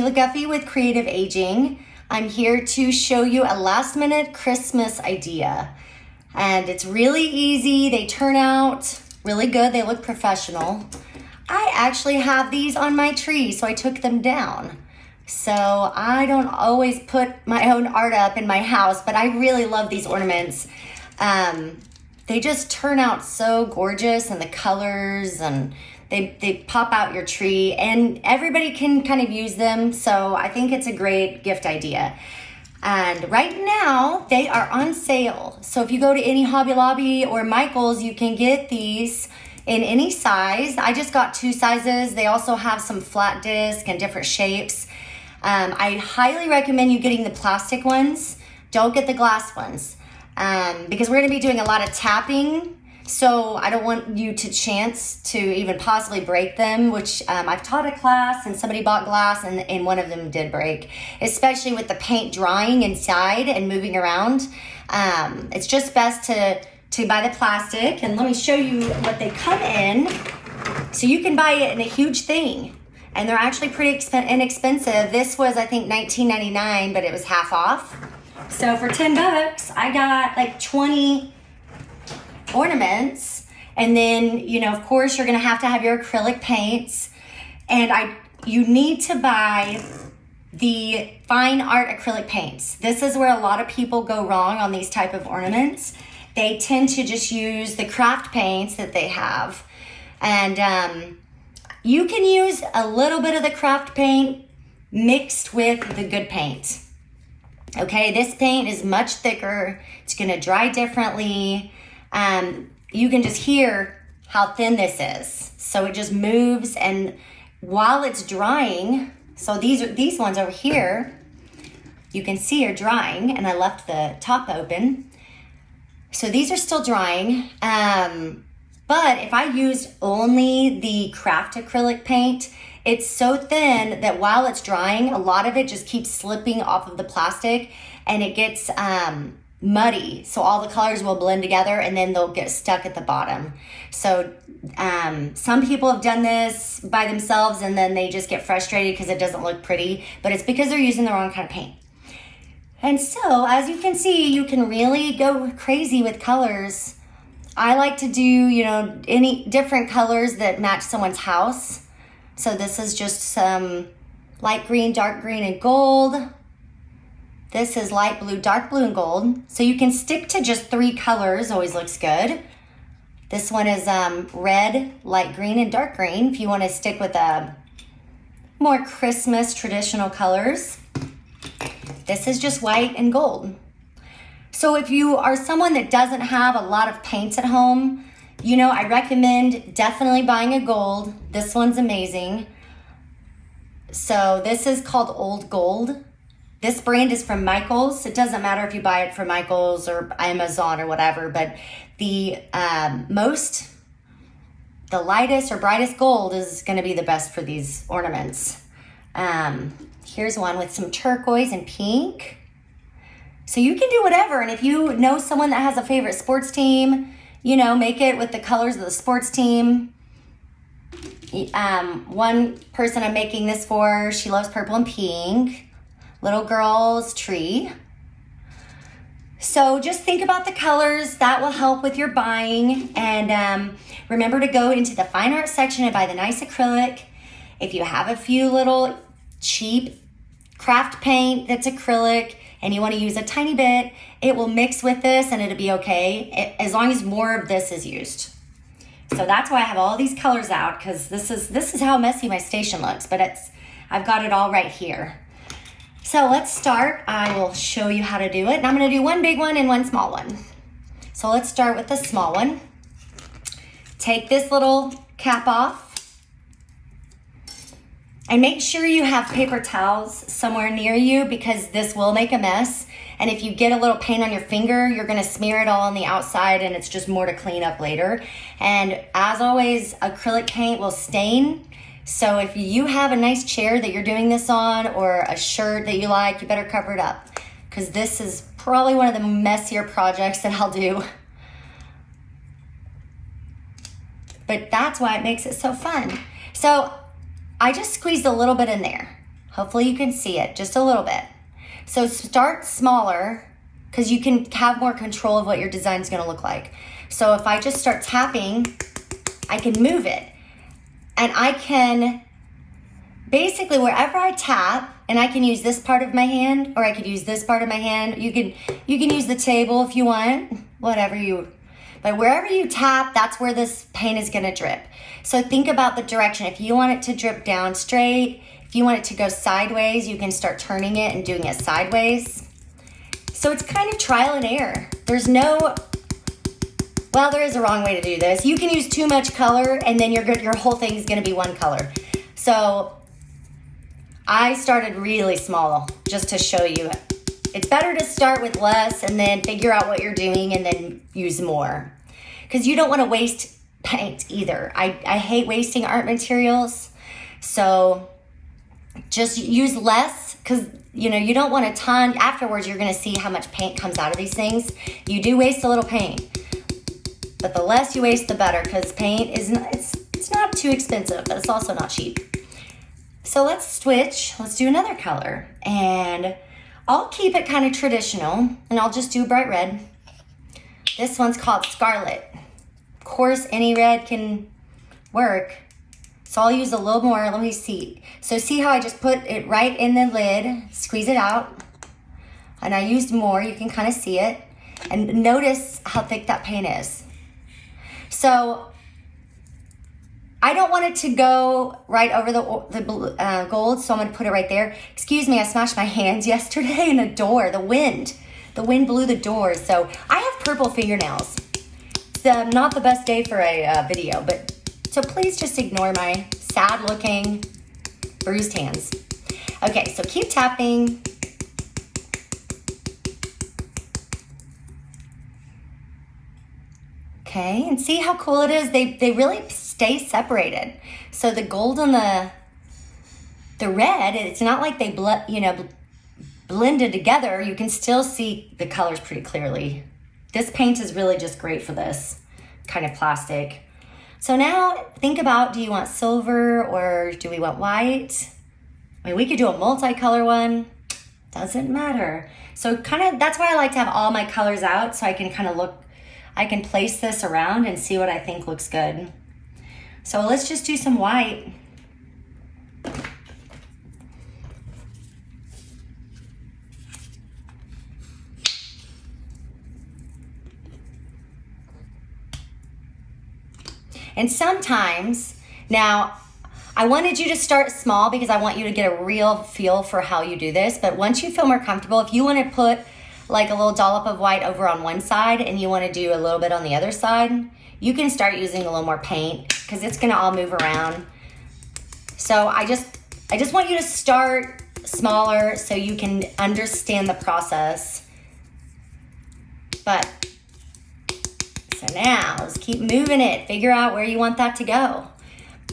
Sheila Guffey with Creative Aging. I'm here to show you a last minute Christmas idea. And it's really easy. They turn out really good. They look professional. I actually have these on my tree, so I took them down. So I don't always put my own art up in my house, but I really love these ornaments. They just turn out so gorgeous, and the colors, and they pop out your tree, and everybody can kind of use them. So I think it's a great gift idea. And right now they are on sale. So if you go to any Hobby Lobby or Michael's, you can get these in any size. I just got 2 sizes. They also have some flat disc and different shapes. I highly recommend you getting the plastic ones. Don't get the glass ones because we're going to be doing a lot of tapping. So I don't want you to chance to even possibly break them, which I've taught a class and somebody bought glass and one of them did break, especially with the paint drying inside and moving around. It's just best to buy the plastic. And let me show you what they come in. So you can buy it in a huge thing. And they're actually pretty inexpensive. This was, I think, $19.99, but it was half off. So for $10, I got like 20 ornaments. And then, you know, of course, you're gonna have to have your acrylic paints. And you need to buy the fine art acrylic paints. This is where a lot of people go wrong on these type of ornaments. They tend to just use the craft paints that they have. And you can use a little bit of the craft paint mixed with the good paint. Okay, this paint is much thicker. It's gonna dry differently. You can just hear how thin this is. So it just moves, and while it's drying, so these ones over here, you can see are drying, and I left the top open. So these are still drying. But if I used only the craft acrylic paint, it's so thin that while it's drying, a lot of it just keeps slipping off of the plastic and it gets muddy. So all the colors will blend together and then they'll get stuck at the bottom. So some people have done this by themselves and then they just get frustrated because it doesn't look pretty, but it's because they're using the wrong kind of paint. And so as you can see, you can really go crazy with colors. I like to do, you know, any different colors that match someone's house. So this is just some light green, dark green, and gold. This is light blue, dark blue, and gold. So you can stick to just 3 colors, always looks good. This one is red, light green, and dark green. If you want to stick with more Christmas traditional colors. This is just white and gold. So if you are someone that doesn't have a lot of paints at home, you know, I recommend definitely buying a gold. This one's amazing. So this is called Old Gold. This brand is from Michael's. It doesn't matter if you buy it from Michael's or Amazon or whatever, but the lightest or brightest gold is gonna be the best for these ornaments. Here's one with some turquoise and pink. So you can do whatever, and if you know someone that has a favorite sports team, you know, make it with the colors of the sports team. One person I'm making this for, she loves purple and pink. Little girl's tree. So just think about the colors. That will help with your buying. And remember to go into the fine art section and buy the nice acrylic. If you have a few little cheap craft paint that's acrylic, and you want to use a tiny bit, it will mix with this and it'll be okay, as long as more of this is used. So that's why I have all these colors out, because this is how messy my station looks, but I've got it all right here. So let's start. I will show you how to do it, and I'm going to do one big one and one small one. So let's start with the small one. Take this little cap off. And make sure you have paper towels somewhere near you, because this will make a mess. And if you get a little paint on your finger, you're gonna smear it all on the outside, and it's just more to clean up later. And as always, acrylic paint will stain. So if you have a nice chair that you're doing this on, or a shirt that you like, you better cover it up, because this is probably one of the messier projects that I'll do. But that's why it makes it so fun. So I just squeezed a little bit in there. Hopefully you can see it just a little bit. So start smaller because you can have more control of what your design is going to look like. So if I just start tapping, I can move it. And I can basically, wherever I tap, and I can use this part of my hand, or I could use this part of my hand. You can use the table if you want, but wherever you tap, that's where this paint is gonna drip. So think about the direction. If you want it to drip down straight, if you want it to go sideways, you can start turning it and doing it sideways. So it's kind of trial and error. There is a wrong way to do this. You can use too much color and then your whole thing is gonna be one color. So I started really small just to show you. It's better to start with less and then figure out what you're doing and then use more. Because you don't want to waste paint either. I hate wasting art materials. So just use less because you don't want a ton. Afterwards, you're going to see how much paint comes out of these things. You do waste a little paint. But the less you waste, the better because paint it's not too expensive, but it's also not cheap. So let's switch. Let's do another color. And I'll keep it kind of traditional, and I'll just do bright red. This one's called Scarlet. Of course, any red can work. So I'll use a little more. Let me see. So see how I just put it right in the lid, squeeze it out, and I used more. You can kind of see it. And notice how thick that paint is. So I don't want it to go right over the gold, so I'm going to put it right there. Excuse me, I smashed my hands yesterday in a door. The wind blew the door, so I have purple fingernails. It's not the best day for a video, but so please just ignore my sad-looking bruised hands. Okay, so keep tapping. Okay, and see how cool it is? They really stay separated. So the gold and the red, it's not like they blended together. You can still see the colors pretty clearly. This paint is really just great for this kind of plastic. So now think about, do you want silver or do we want white? I mean, we could do a multicolor one. Doesn't matter. So that's why I like to have all my colors out so I can I can place this around and see what I think looks good. So let's just do some white. And sometimes, now I wanted you to start small because I want you to get a real feel for how you do this. But once you feel more comfortable, if you want to put like a little dollop of white over on one side and you want to do a little bit on the other side, you can start using a little more paint because it's going to all move around. So I just want you to start smaller so you can understand the process. But so now let's keep moving it. Figure out where you want that to go.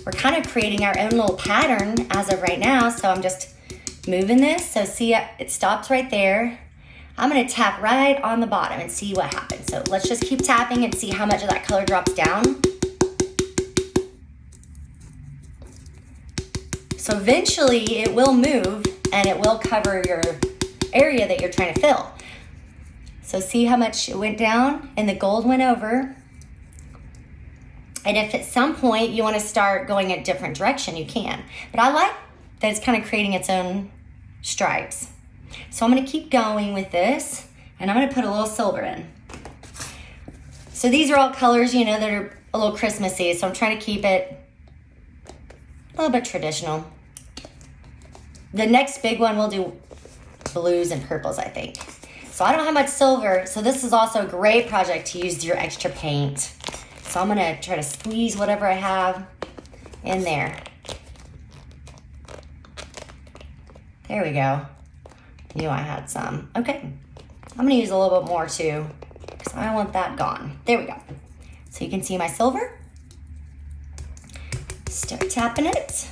We're kind of creating our own little pattern as of right now. So I'm just moving this. So see, it stops right there. I'm going to tap right on the bottom and see what happens. So let's just keep tapping and see how much of that color drops down. So eventually it will move and it will cover your area that you're trying to fill. So see how much it went down and the gold went over. And if at some point you want to start going a different direction, you can. But I like that it's kind of creating its own stripes. So I'm going to keep going with this, and I'm going to put a little silver in. So these are all colors, that are a little Christmassy, so I'm trying to keep it a little bit traditional. The next big one we'll do blues and purples, I think. So I don't have much silver, so this is also a great project to use your extra paint. So I'm going to try to squeeze whatever I have in there. There we go. Knew I had some. Okay, I'm going to use a little bit more too because I want that gone. There we go. So you can see my silver. Start tapping it.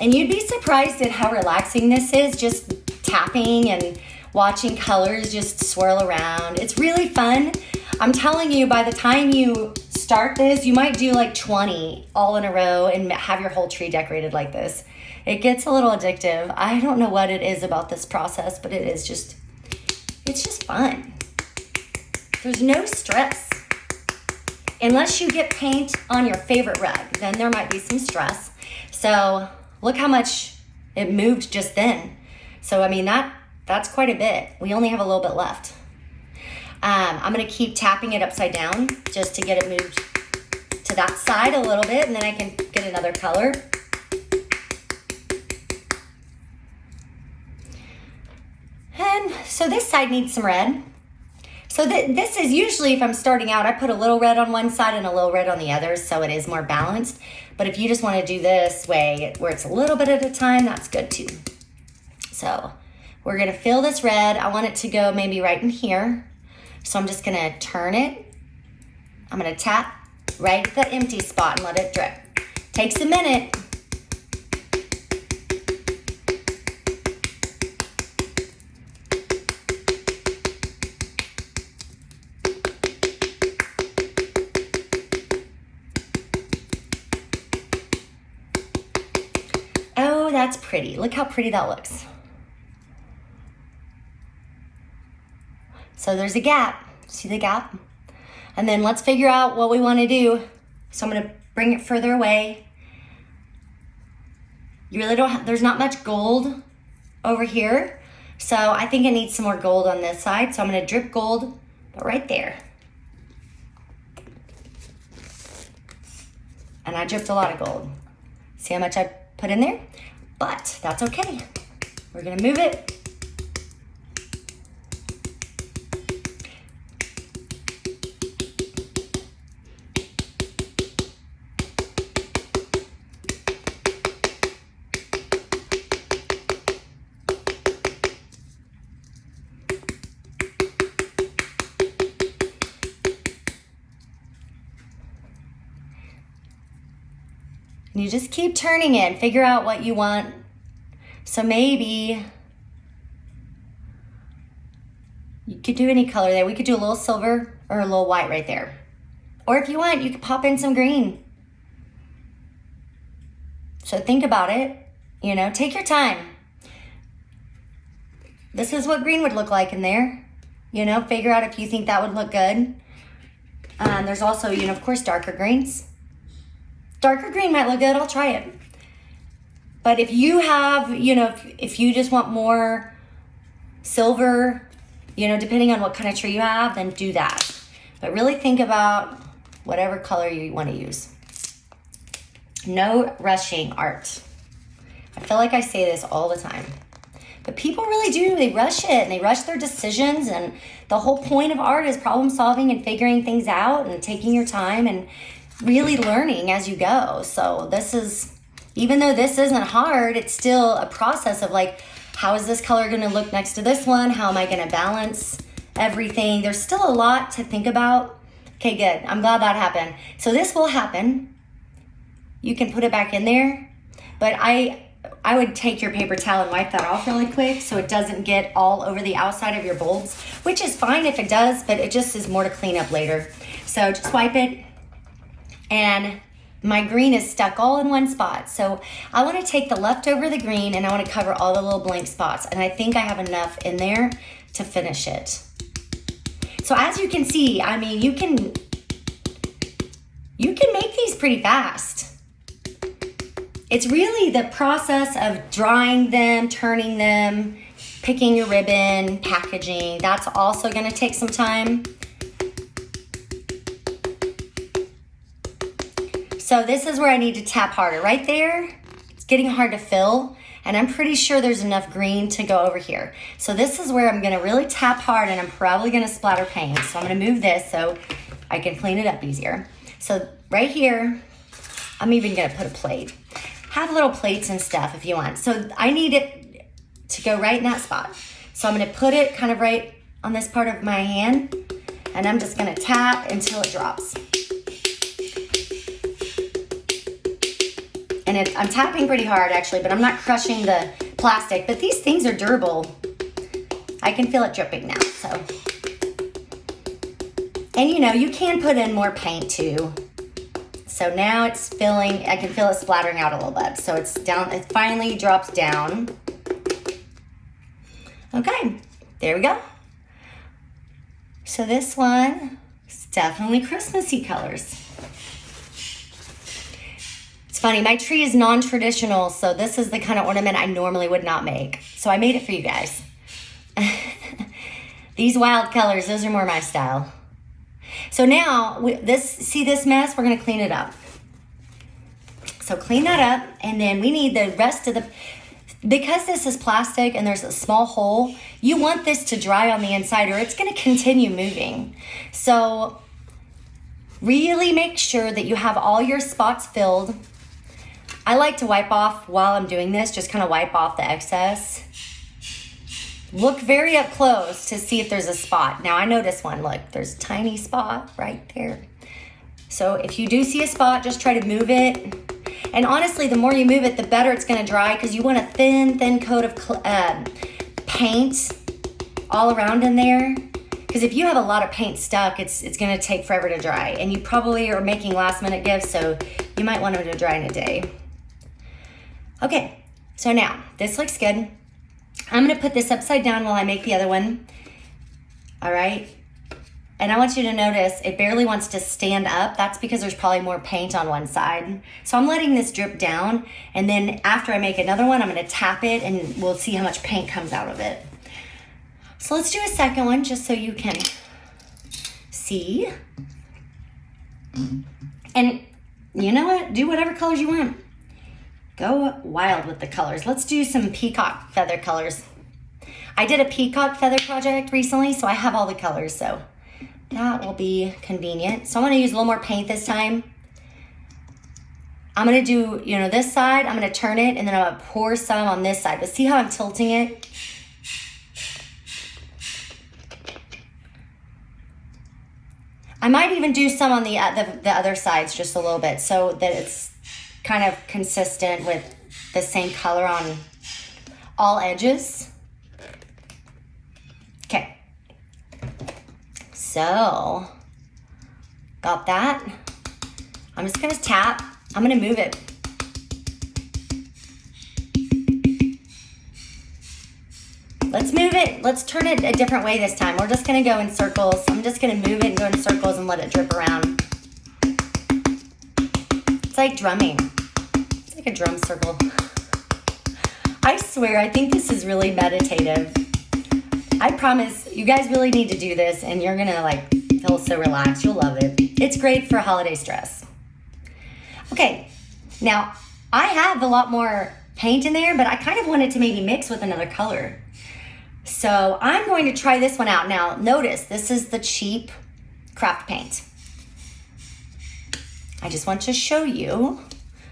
And you'd be surprised at how relaxing this is, just tapping and watching colors just swirl around. It's really fun. I'm telling you, by the time you start this, you might do like 20 all in a row and have your whole tree decorated like this. It gets a little addictive. I don't know what it is about this process, but it's just fun. There's no stress. Unless you get paint on your favorite rug, then there might be some stress. So look how much it moved just then. So, I mean, that's quite a bit. We only have a little bit left. I'm gonna keep tapping it upside down just to get it moved to that side a little bit, and then I can get another color. And so this side needs some red. So this is usually, if I'm starting out, I put a little red on one side and a little red on the other, so it is more balanced. But if you just want to do this way, where it's a little bit at a time, that's good too. So we're going to fill this red. I want it to go maybe right in here. So I'm just going to turn it. I'm going to tap right at the empty spot and let it drip. Takes a minute. Oh, that's pretty. Look how pretty that looks. So there's a gap. See the gap? And then let's figure out what we want to do. So I'm going to bring it further away. You really don't have, there's not much gold over here. So I think it needs some more gold on this side. So I'm going to drip gold, but right there. And I dripped a lot of gold. See how much I put in there? But that's okay. We're going to move it. And you just keep turning it and figure out what you want. So maybe you could do any color there. We could do a little silver or a little white right there. Or if you want, you could pop in some green. So think about it, you know, take your time. This is what green would look like in there. You know, figure out if you think that would look good. There's also, you know, of course, darker greens. Darker green might look good, I'll try it. But if you have, you know, if you just want more silver, you know, depending on what kind of tree you have, then do that. But really think about whatever color you want to use. No rushing art. I feel like I say this all the time. But people really do, they rush it and they rush their decisions, and the whole point of art is problem solving and figuring things out and taking your time and really learning as you go. So this is, even though this isn't hard, it's still a process of like, how is this color going to look next to this one? How am I going to balance everything? There's still a lot to think about. Okay, good. I'm glad that happened. So this will happen. You can put it back in there, but I would take your paper towel and wipe that off really quick so it doesn't get all over the outside of your bulbs, which is fine if it does, but it just is more to clean up later. So just wipe it. And my green is stuck all in one spot. So I want to take the leftover the green and I want to cover all the little blank spots. And I think I have enough in there to finish it. So as you can see, I mean, you can make these pretty fast. It's really the process of drying them, turning them, picking your ribbon, packaging. That's also going to take some time. So this is where I need to tap harder. Right there, it's getting hard to fill, and I'm pretty sure there's enough green to go over here. So this is where I'm gonna really tap hard, and I'm probably gonna splatter paint. So I'm gonna move this so I can clean it up easier. So right here, I'm even gonna put a plate. Have little plates and stuff if you want. So I need it to go right in that spot. So I'm gonna put it kind of right on this part of my hand, and I'm just gonna tap until it drops. And I'm tapping pretty hard actually, but I'm not crushing the plastic. But these things are durable. I can feel it dripping now, so. And you know, you can put in more paint too. So now it's filling, I can feel it splattering out a little bit. So it's down, it finally drops down. Okay, there we go. So this one is definitely Christmassy colors. It's funny, my tree is non-traditional, so this is the kind of ornament I normally would not make. So I made it for you guys. These wild colors, those are more my style. So now, see this mess? We're gonna clean it up. So clean that up, and then we need the rest of the, because this is plastic and there's a small hole, you want this to dry on the inside or it's gonna continue moving. So really make sure that you have all your spots filled. I like to wipe off while I'm doing this, just kind of wipe off the excess. Look very up close to see if there's a spot. Now I noticed one, look, there's a tiny spot right there. So if you do see a spot, just try to move it. And honestly, the more you move it, the better it's gonna dry, because you want a thin coat of paint all around in there. Because if you have a lot of paint stuck, it's gonna take forever to dry. And you probably are making last minute gifts, so you might want them to dry in a day. Okay, so now, this looks good. I'm gonna put this upside down while I make the other one. All right, and I want you to notice it barely wants to stand up. That's because there's probably more paint on one side. So I'm letting this drip down, and then after I make another one, I'm gonna tap it and we'll see how much paint comes out of it. So let's do a second one just so you can see. And you know what? Do whatever colors you want. Go wild with the colors. Let's do some peacock feather colors. I did a peacock feather project recently, so I have all the colors, so that will be convenient. So I'm gonna use a little more paint this time. I'm gonna do, this side, I'm gonna turn it, and then I'm gonna pour some on this side. But see how I'm tilting it? I might even do some on the other sides just a little bit so that it's kind of consistent with the same color on all edges. Okay. So, got that. I'm just gonna tap. I'm gonna move it. Let's move it. Let's turn it a different way this time. We're just gonna go in circles. I'm just gonna move it and go in circles and let it drip around. It's like drumming. It's like a drum circle. I swear, I think this is really meditative. I promise, you guys really need to do this and you're gonna feel so relaxed. You'll love it. It's great for holiday stress. Okay, now I have a lot more paint in there, but I kind of wanted to maybe mix with another color. So I'm going to try this one out. Now notice, this is the cheap craft paint. I just want to show you.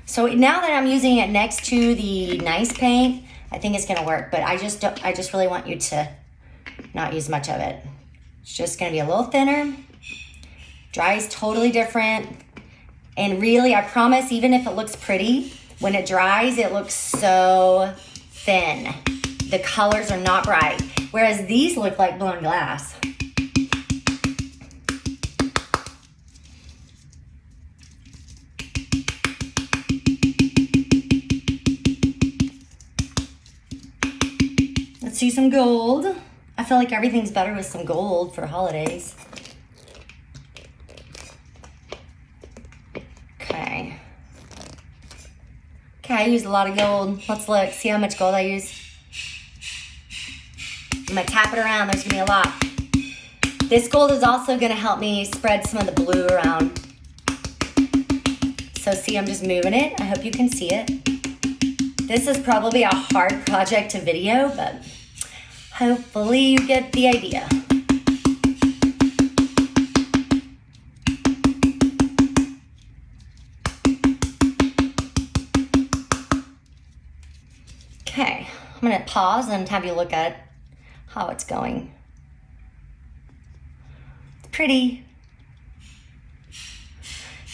So now that I'm using it next to the nice paint, I think it's gonna work, but I just really want you to not use much of it. It's just gonna be a little thinner. Dries totally different. And really, I promise, even if it looks pretty, when it dries, it looks so thin. The colors are not bright. Whereas these look like blown glass. Let's do some gold. I feel like everything's better with some gold for holidays. Okay. Okay, I used a lot of gold. Let's look, see how much gold I use. I'm gonna tap it around, there's gonna be a lot. This gold is also gonna help me spread some of the blue around. So see, I'm just moving it. I hope you can see it. This is probably a hard project to video, but hopefully you get the idea. Okay, I'm gonna pause and have you look at how it's going. It's pretty.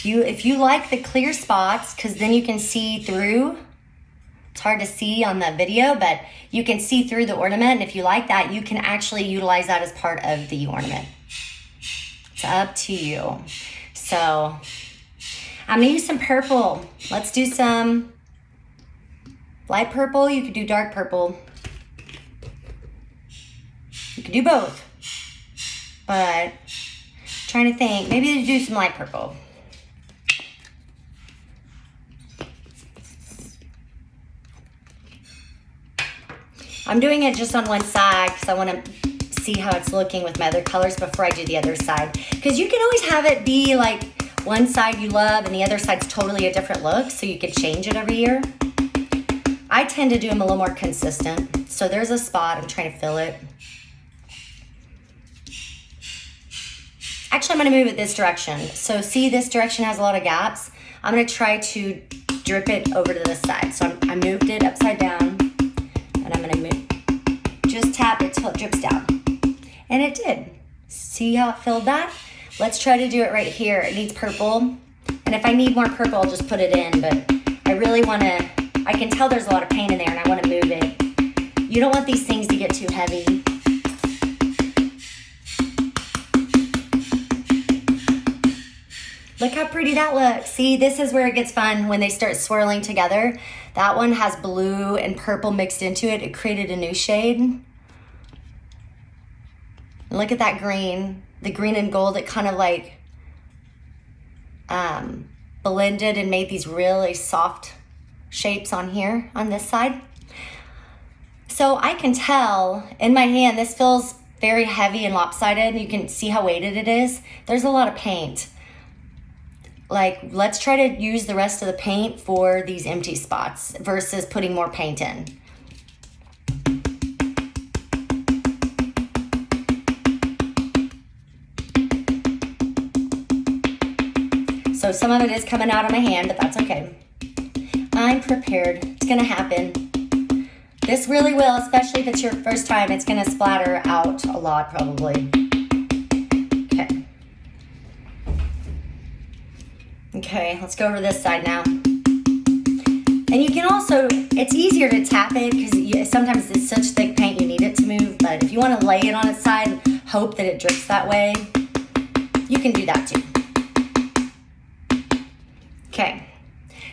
If you like the clear spots, because then you can see through. It's hard to see on the video, but you can see through the ornament. And if you like that, you can actually utilize that as part of the ornament. It's up to you. So I'm gonna use some purple. Let's do some light purple. You could do dark purple. You could do both. But trying to think, maybe to do some light purple. I'm doing it just on one side because I want to see how it's looking with my other colors before I do the other side. Because you can always have it be like one side you love and the other side's totally a different look, so you can change it every year. I tend to do them a little more consistent. So there's a spot, I'm trying to fill it. Actually, I'm gonna move it this direction. So see, this direction has a lot of gaps. I'm gonna try to drip it over to this side. So I moved it upside down, and I'm gonna just tap it till it drips down. And it did. See how it filled that? Let's try to do it right here. It needs purple. And if I need more purple, I'll just put it in, but I really wanna, I can tell there's a lot of paint in there and I wanna move it. You don't want these things to get too heavy. Look how pretty that looks. See, this is where it gets fun when they start swirling together. That one has blue and purple mixed into it. It created a new shade. And look at that green. The green and gold, it kind of like blended and made these really soft shapes on here, on this side. So I can tell in my hand, this feels very heavy and lopsided. You can see how weighted it is. There's a lot of paint. Like, let's try to use the rest of the paint for these empty spots versus putting more paint in. So some of it is coming out of my hand, but that's okay. I'm prepared. It's gonna happen. This really will, especially if it's your first time, it's gonna splatter out a lot probably. Okay, let's go over this side now. And you can also, it's easier to tap it because sometimes it's such thick paint you need it to move, but if you want to lay it on its side and hope that it drips that way, you can do that too. Okay,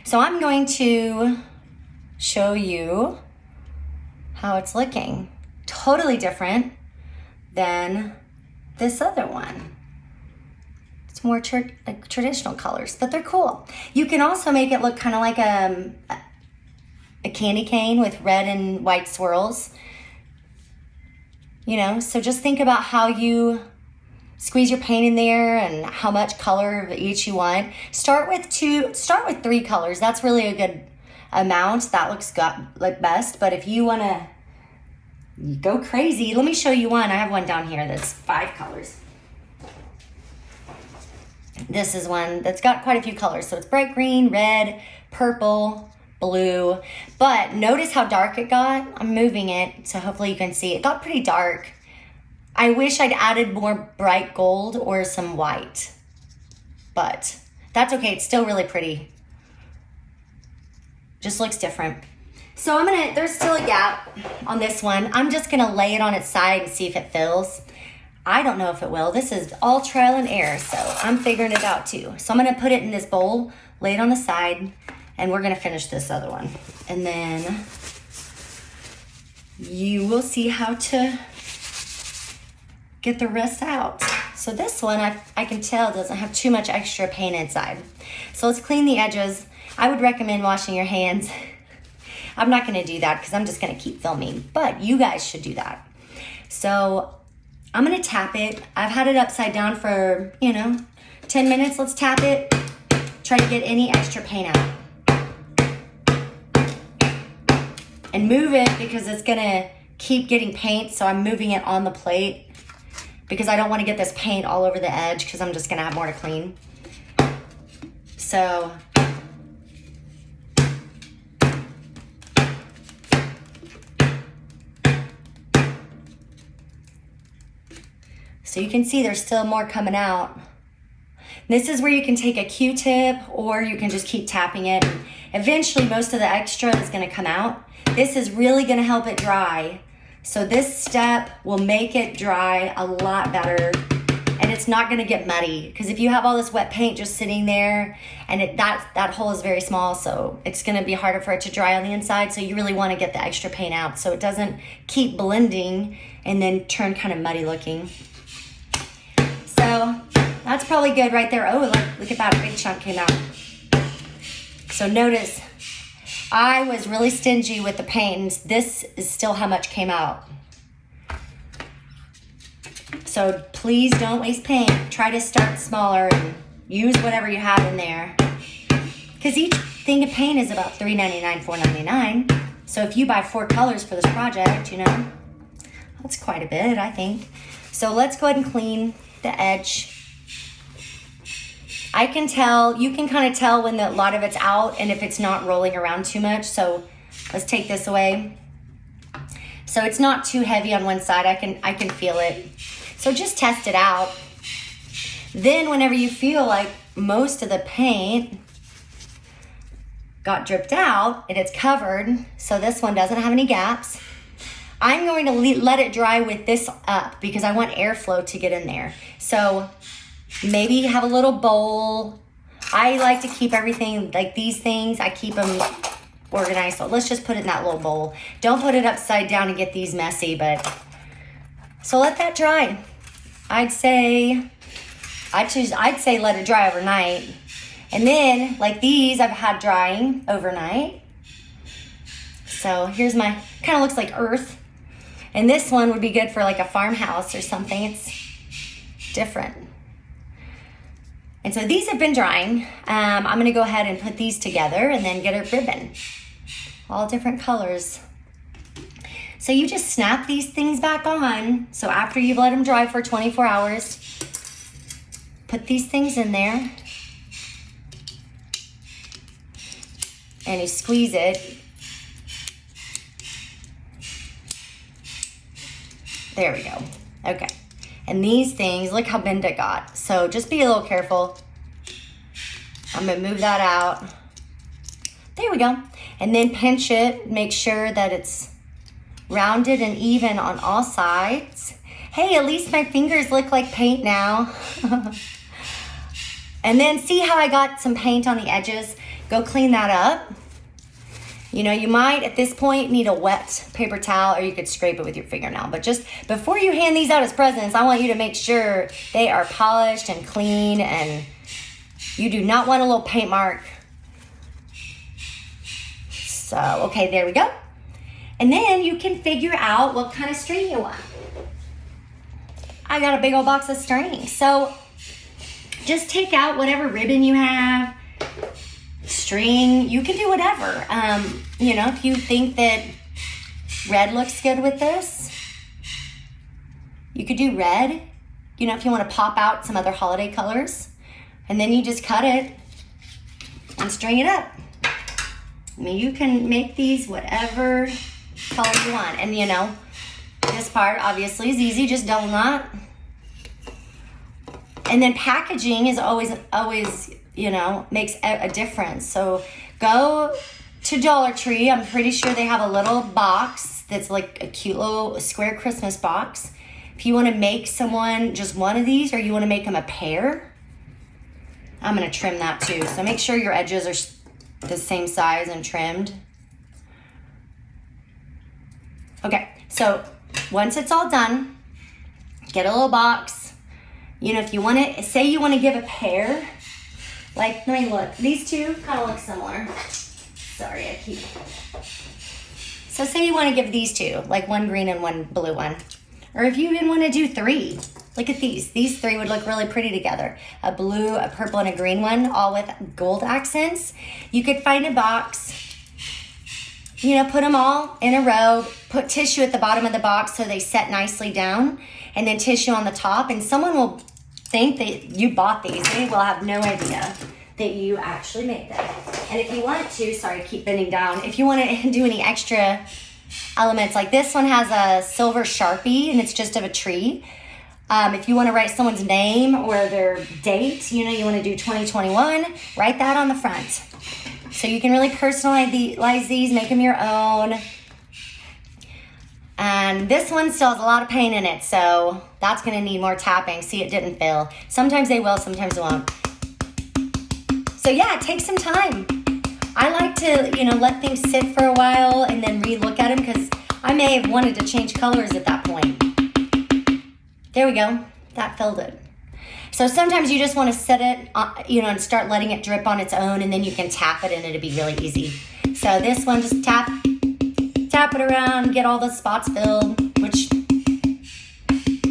so I'm going to show you how it's looking. Totally different than this other one. More traditional colors, but they're cool. You can also make it look kind of like a candy cane with red and white swirls. You know, so just think about how you squeeze your paint in there and how much color of each you want. Start with 3 colors. That's really a good amount. That looks like best, but if you want to go crazy, let me show you one. I have one down here that's 5 colors. This is one that's got quite a few colors. So it's bright green, red, purple, blue. But notice how dark it got. I'm moving it so hopefully you can see. It got pretty dark. I wish I'd added more bright gold or some white. But that's okay. It's still really pretty. Just looks different. So there's still a gap on this one. I'm just gonna lay it on its side and see if it fills. I don't know if it will. This is all trial and error, so I'm figuring it out too. So I'm gonna put it in this bowl, lay it on the side, and we're gonna finish this other one. And then you will see how to get the rest out. So this one, I can tell doesn't have too much extra paint inside. So let's clean the edges. I would recommend washing your hands. I'm not gonna do that because I'm just gonna keep filming, but you guys should do that. So I'm gonna tap it. I've had it upside down for, 10 minutes. Let's tap it. Try to get any extra paint out. And move it because it's gonna keep getting paint, so I'm moving it on the plate because I don't wanna get this paint all over the edge because I'm just gonna have more to clean. So, so you can see there's still more coming out. This is where you can take a Q-tip or you can just keep tapping it. Eventually, most of the extra is gonna come out. This is really gonna help it dry. So this step will make it dry a lot better and it's not going to get muddy, because if you have all this wet paint just sitting there, and that hole is very small, so it's going to be harder for it to dry on the inside. So you really want to get the extra paint out so it doesn't keep blending and then turn kind of muddy looking. So that's probably good right there. Oh, look at that, a big chunk came out. So notice, I was really stingy with the paint. This is still how much came out. So please don't waste paint. Try to start smaller and use whatever you have in there. Because each thing of paint is about $3.99, $4.99. So if you buy 4 colors for this project, you know, that's quite a bit, I think. So let's go ahead and clean the edge. I can tell, you can kind of tell when a lot of it's out and if it's not rolling around too much. So let's take this away. So it's not too heavy on one side. I can feel it. So just test it out. Then whenever you feel like most of the paint got dripped out and it's covered, so this one doesn't have any gaps, I'm going to let it dry with this up because I want airflow to get in there. So maybe have a little bowl. I like to keep everything, like these things, I keep them organized. So let's just put it in that little bowl. Don't put it upside down and get these messy, but so let that dry. I'd say let it dry overnight. And then like these I've had drying overnight. So here's my, kind of looks like earth. And this one would be good for like a farmhouse or something. It's different. And so these have been drying. I'm gonna go ahead and put these together and then get a ribbon. All different colors. So you just snap these things back on. So after you've let them dry for 24 hours, put these things in there. And you squeeze it. There we go. Okay. And these things, look how bent it got. So just be a little careful. I'm gonna move that out. There we go. And then pinch it, make sure that it's rounded and even on all sides. Hey, at least my fingers look like paint now. And then see how I got some paint on the edges? Go clean that up. You know, you might at this point need a wet paper towel, or you could scrape it with your fingernail. But just before you hand these out as presents, I want you to make sure they are polished and clean, and you do not want a little paint mark. So, okay, there we go. And then you can figure out what kind of string you want. I got a big old box of string. So just take out whatever ribbon you have, string, you can do whatever. You know, if you think that red looks good with this, you could do red. You know, if you want to pop out some other holiday colors, and then you just cut it and string it up. I mean, you can make these whatever color you want. And you know, this part obviously is easy, just double knot. And then packaging is always, you know, makes a difference. So go to Dollar Tree. I'm pretty sure they have a little box that's like a cute little square Christmas box. If you want to make someone just one of these, or you want to make them a pair, I'm going to trim that too. So make sure your edges are the same size and trimmed. Okay, so once it's all done, get a little box. You know, if you want to, say you want to give a pair, like, let me look. These two kind of look similar. Sorry, I keep. So say you want to give these two, like one green and one blue one. Or if you even want to do 3, look at these. These 3 would look really pretty together. A blue, a purple, and a green one, all with gold accents. You could find a box, you know, put them all in a row, put tissue at the bottom of the box so they set nicely down, and then tissue on the top, and someone will think that you bought these. They will have no idea that you actually made them. And if you want to, sorry, keep bending down. If you want to do any extra elements, like this one has a silver Sharpie, and it's just of a tree. If you want to write someone's name or their date, you know, you want to do 2021, write that on the front. So you can really personalize these, make them your own. And this one still has a lot of paint in it, so that's gonna need more tapping. See, it didn't fill. Sometimes they will, sometimes they won't. So yeah, take some time. I like to, let things sit for a while and then re-look at them because I may have wanted to change colors at that point. There we go, that filled it. So sometimes you just want to set it, and start letting it drip on its own, and then you can tap it and it'll be really easy. So this one, just tap it around, get all the spots filled, which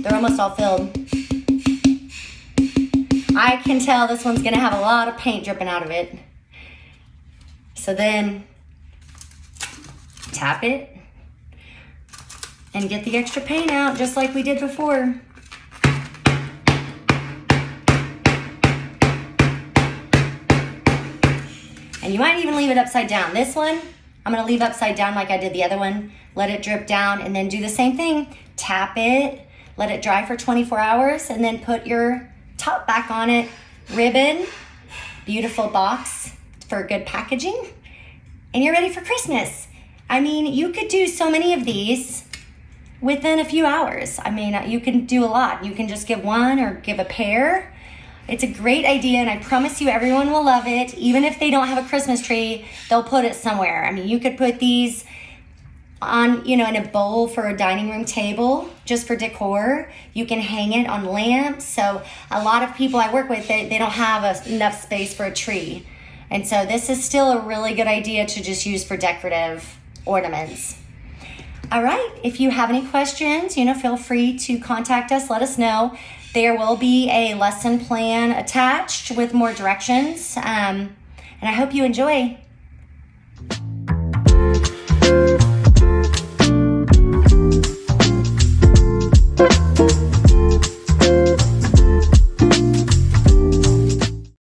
they're almost all filled. I can tell this one's gonna have a lot of paint dripping out of it. So then tap it and get the extra paint out just like we did before. And you might even leave it upside down. This one, I'm gonna leave upside down like I did the other one. Let it drip down and then do the same thing. Tap it, let it dry for 24 hours, and then put your top back on it. Ribbon, beautiful box for good packaging, and you're ready for Christmas. I mean, you could do so many of these within a few hours. I mean, you can do a lot. You can just give one or give a pair. It's a great idea, and I promise you everyone will love it. Even if they don't have a Christmas tree, they'll put it somewhere. I mean, you could put these on, in a bowl for a dining room table, just for decor. You can hang it on lamps. So a lot of people I work with, they don't have enough space for a tree. And so this is still a really good idea to just use for decorative ornaments. All right, if you have any questions, feel free to contact us, let us know. There will be a lesson plan attached with more directions, and I hope you enjoy.